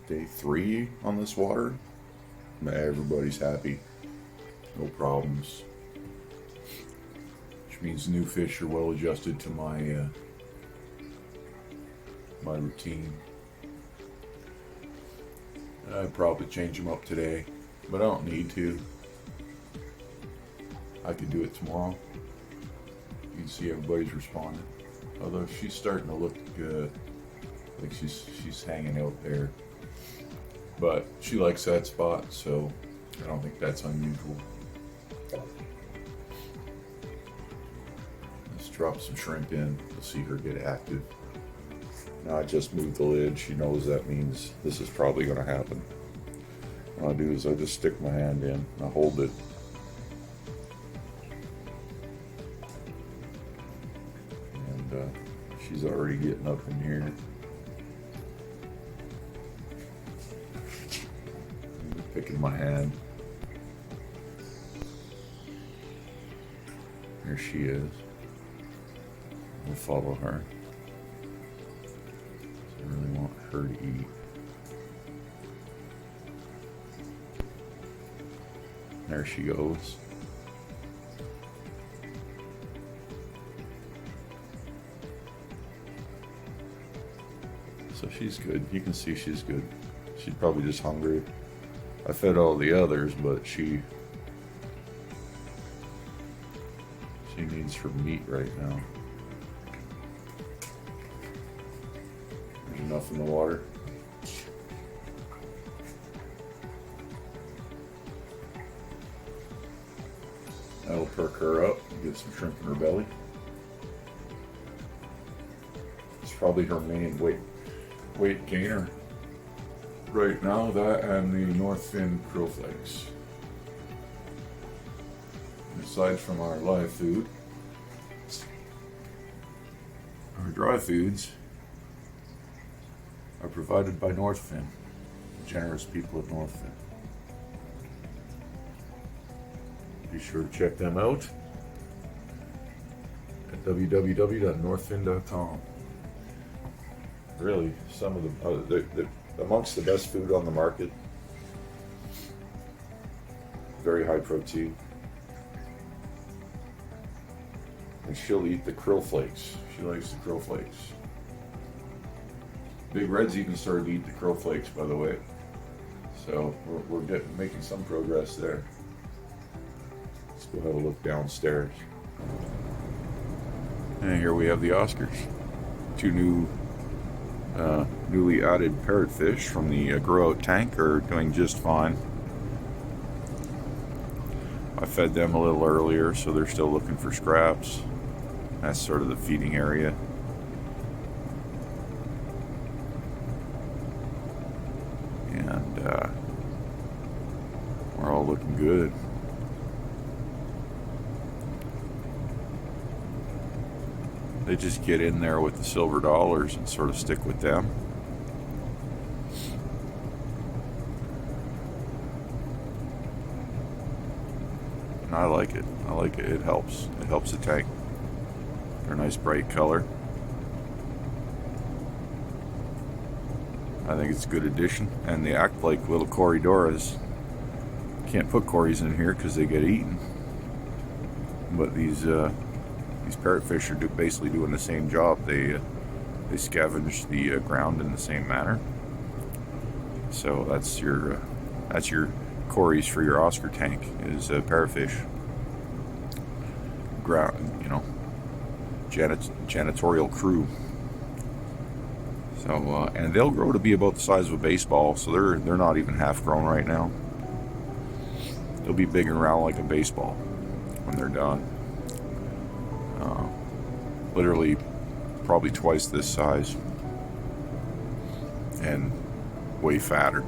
day 3 on this water. Everybody's happy. No problems. Which means new fish are well adjusted to my my routine. I'd probably change them up today, but I don't need to. I could do it tomorrow. You can see everybody's responding. Although she's starting to look like she's hanging out there. But she likes that spot, so I don't think that's unusual. Let's drop some shrimp in. We'll see her get active. Now I just moved the lid. She knows that means this is probably going to happen. What I'll do is I just stick my hand in and I hold it. And she's already getting up in here. Picking my hand. There she is. We'll follow her. I really want her to eat. There she goes. So she's good. You can see she's good. She's probably just hungry. I fed all the others, but she needs her meat right now. There's enough in the water. That'll perk her up, get some shrimp in her belly. It's probably her main weight gainer right now, that and the North Fin krill flakes. Aside from our live food, our dry foods are provided by North Fin, the generous people at North Fin. Be sure to check them out at www.northfin.com. Really, some of the amongst the best food on the market. Very high protein. And she'll eat the krill flakes. She likes the krill flakes. Big Red's even started to eat the krill flakes, by the way. So we're making some progress there. Let's go have a look downstairs. And here we have the Oscars. 2 newly added parrotfish from the grow-out tank are doing just fine. I fed them a little earlier, so they're still looking for scraps. That's sort of the feeding area. And we're all looking good. They just get in there with the silver dollars and sort of stick with them. And I like it. I like it. It helps. It helps the tank. They're a nice bright color. I think it's a good addition. And they act like little corridoras. Can't put corys in here because they get eaten. But these parrotfish are basically doing the same job. They scavenge the ground in the same manner. So that's your corys for your Oscar tank is parrotfish. Ground, janitorial crew. So and they'll grow to be about the size of a baseball. So they're not even half grown right now. They'll be big and round like a baseball when they're done. Literally probably twice this size and way fatter.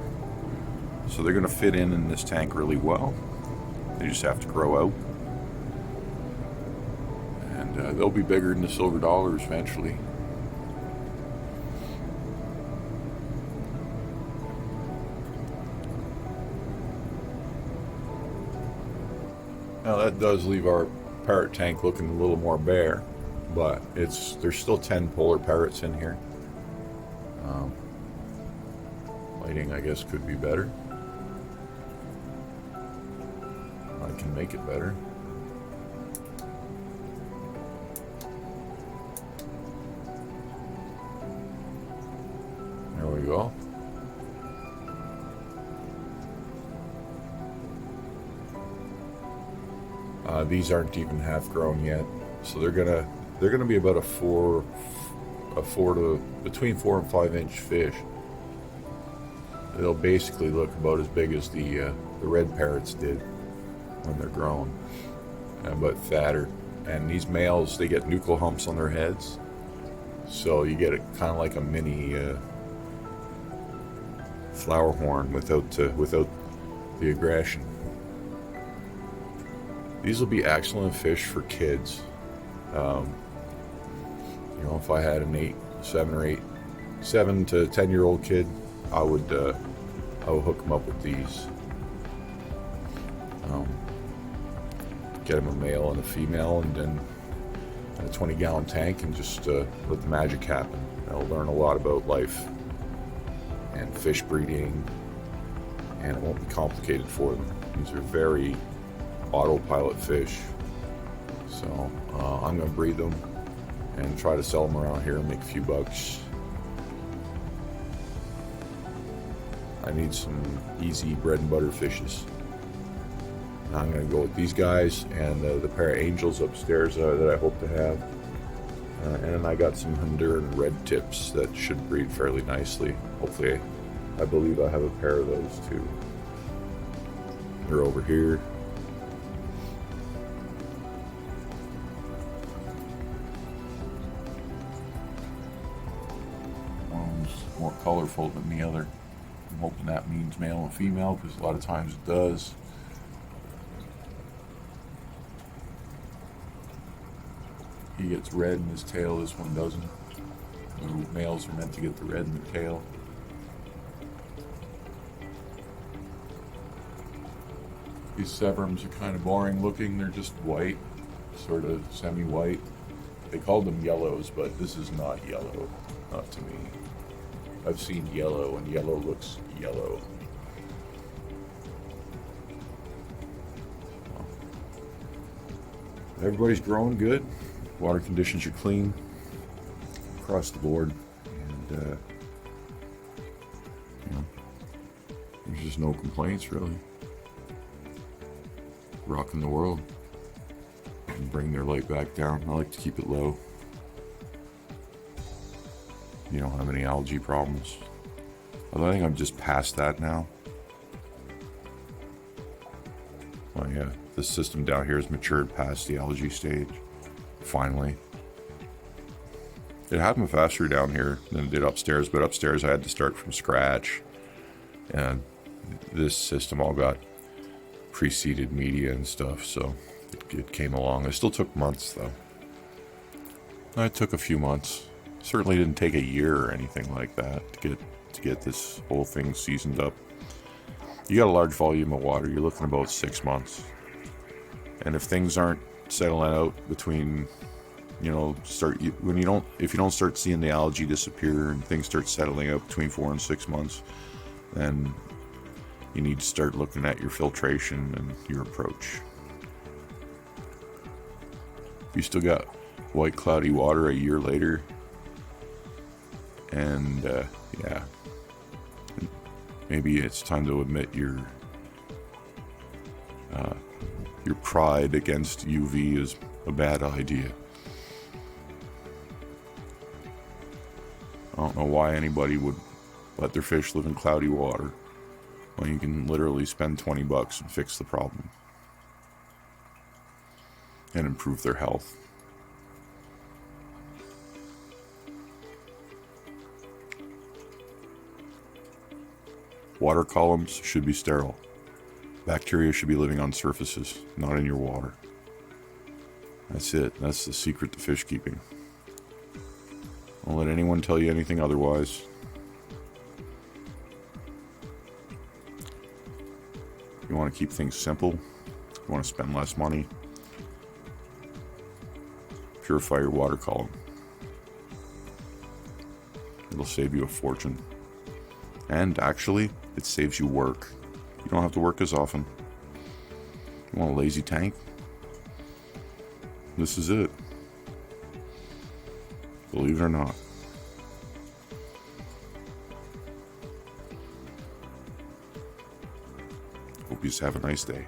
So they're going to fit in this tank really well. They just have to grow out. And they'll be bigger than the silver dollars eventually. Now that does leave our parrot tank looking a little more bare, but there's still 10 polar parrots in here. Lighting, I guess, could be better. I can make it better. There we go. These aren't even half grown yet, so they're gonna be about between 4 and 5 inch fish. They'll basically look about as big as the red parrots did when they're grown, but fatter. And these males, they get nuchal humps on their heads, so you get it kind of like a mini flower horn without the aggression. These will be excellent fish for kids. You know, if I had an 7 to 10-year-old kid, I would hook them up with these. Get them a male and a female, and then a 20-gallon tank, and just let the magic happen. They'll learn a lot about life and fish breeding, and it won't be complicated for them. These are very autopilot fish, so I'm going to breed them and try to sell them around here and make a few bucks. I need some easy bread and butter fishes. I'm going to go with these guys and the pair of angels upstairs that I hope to have. And then I got some Honduran red tips that should breed fairly nicely. Hopefully, I believe I have a pair of those too. They're over here. One's more colorful than the other. I'm hoping that means male and female, because a lot of times it does. He gets red in his tail, this one doesn't. The males are meant to get the red in the tail. These Severums are kind of boring looking. They're just white, sort of semi-white. They called them yellows, but this is not yellow, not to me. I've seen yellow, and yellow looks yellow. Everybody's growing good. Water conditions are clean across the board, and you know, there's just no complaints really. Rocking the world. And bring their light back down. I like to keep it low. You don't have any algae problems. Although I think I'm just past that now. Oh yeah, the system down here has matured past the algae stage. Finally. It happened faster down here than it did upstairs, but upstairs I had to start from scratch. And this system all got pre-seeded media and stuff, so it came along. It still took months though. It took a few months. Certainly didn't take a year or anything like that to get this whole thing seasoned up. You got a large volume of water, you're looking about 6 months. And if things aren't settling out between, you know, if you don't start seeing the algae disappear and things start settling out between 4 and 6 months, then you need to start looking at your filtration and your approach. If you still got white cloudy water a year later, and yeah, maybe it's time to admit your pride against UV is a bad idea. I don't know why anybody would let their fish live in cloudy water when you can literally spend $20 and fix the problem and improve their health. Water columns should be sterile. Bacteria should be living on surfaces, not in your water. That's it. That's the secret to fish keeping. Don't let anyone tell you anything otherwise. You want to keep things simple. You want to spend less money. Purify your water column. It'll save you a fortune. And actually, it saves you work. You don't have to work as often. You want a lazy tank? This is it. Believe it or not. Hope you just have a nice day.